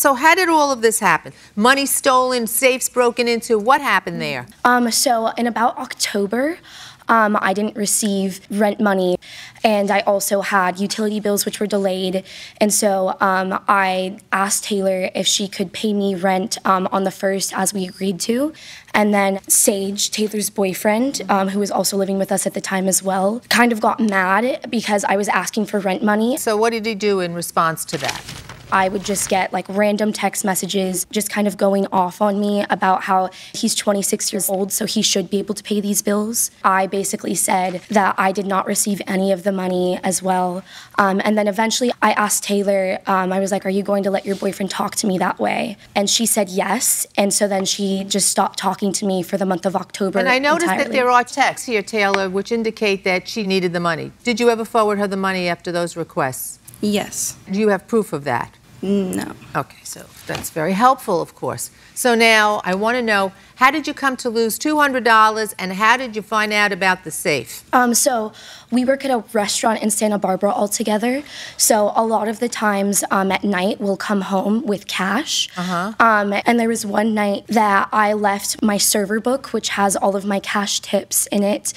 So how did all of this happen? Money stolen, safes broken into, what happened there? So in about October, I didn't receive rent money, and I also had utility bills which were delayed, and so I asked Taylor if she could pay me rent on the 1st as we agreed to, and then Sage, Taylor's boyfriend, who was also living with us at the time as well, kind of got mad because I was asking for rent money. So what did he do in response to that? I would just get like random text messages just kind of going off on me about how he's 26 years old, so he should be able to pay these bills. I basically said that I did not receive any of the money as well. And then eventually I asked Taylor, I was like, are you going to let your boyfriend talk to me that way? And she said yes. And so then she just stopped talking to me for the month of October. And I noticed entirely. that there are texts here, Taylor, which indicate that she needed the money. Did you ever forward her the money after those requests? Yes. Do you have proof of that? No. Okay, so that's very helpful, of course. So now I want to know, how did you come to lose $200, and how did you find out about the safe? So we work at a restaurant in Santa Barbara all together. So a lot of the times at night we'll come home with cash. And there was one night that I left my server book, which has all of my cash tips in it,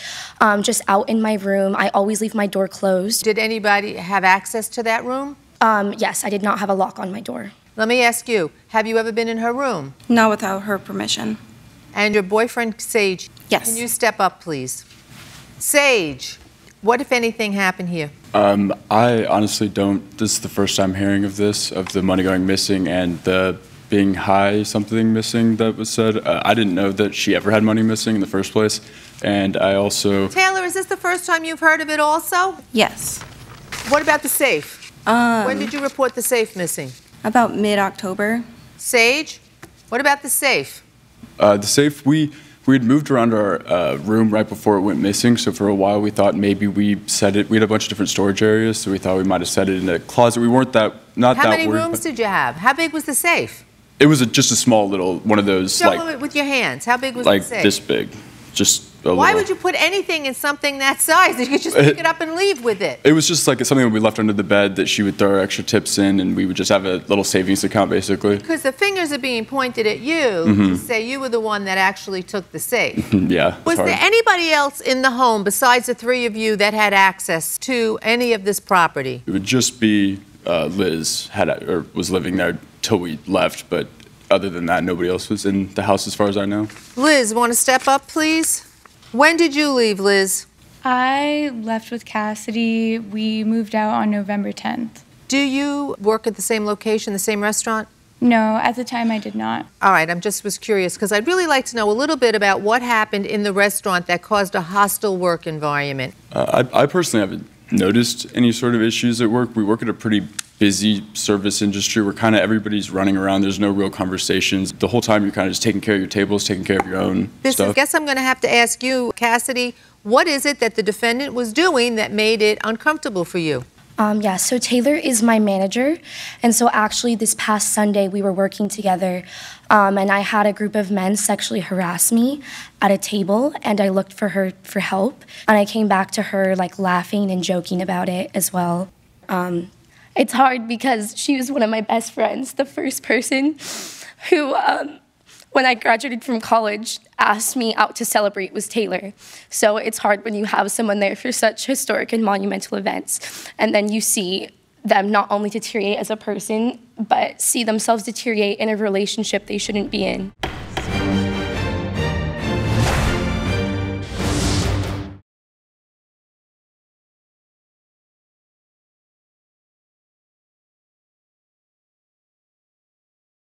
just out in my room. I always leave my door closed. Did anybody have access to that room? Yes, I did not have a lock on my door. Let me ask you, have you ever been in her room? Not without her permission. And your boyfriend, Sage? Yes. Can you step up, please? Sage, what, if anything, happened here? I honestly don't. This is the first time hearing of this, of the money going missing and the being high something missing that was said. I didn't know that she ever had money missing in the first place. And I also... Taylor, is this the first time you've heard of it also? Yes. What about the safe? When did you report the safe missing? About mid-October. Sage, what about the safe? The safe, we had moved around our room right before it went missing, so for a while we thought maybe we set it, we had a bunch of different storage areas, so we thought we might have set it in a closet. We weren't not that worried. How many rooms did you have? How big was the safe? It was just a small little, one of those, Show like... it with your hands. How big was the safe? Like this big, just a Why little. would you put anything in something that size? You could just pick it up and leave with it. It was just like something that we left under the bed that she would throw extra tips in, and we would just have a little savings account, basically. Because the fingers are being pointed at you to say you were the one that actually took the safe. Yeah. Was there anybody else in the home besides the three of you that had access to any of this property? It would just be Liz was living there till we left, but other than that, nobody else was in the house as far as I know. Liz, want to step up, please? When did you leave, Liz? I left with Cassidy. We moved out on November 10th. Do you work at the same location, the same restaurant? No, at the time I did not. All right, was curious because I'd really like to know a little bit about what happened in the restaurant that caused a hostile work environment. I personally haven't noticed any sort of issues at work. We work at a pretty busy service industry where kind of everybody's running around. There's no real conversations. The whole time you're kind of just taking care of your tables, taking care of your own stuff. I guess I'm going to have to ask you, Cassidy, what is it that the defendant was doing that made it uncomfortable for you? Yeah, so Taylor is my manager, and so actually this past Sunday we were working together, and I had a group of men sexually harass me at a table, and I looked for her for help, and I came back to her like laughing and joking about it as well. It's hard because she was one of my best friends, the first person who, when I graduated from college, asked me out to celebrate was Taylor. So it's hard when you have someone there for such historic and monumental events, and then you see them not only deteriorate as a person, but see themselves deteriorate in a relationship they shouldn't be in.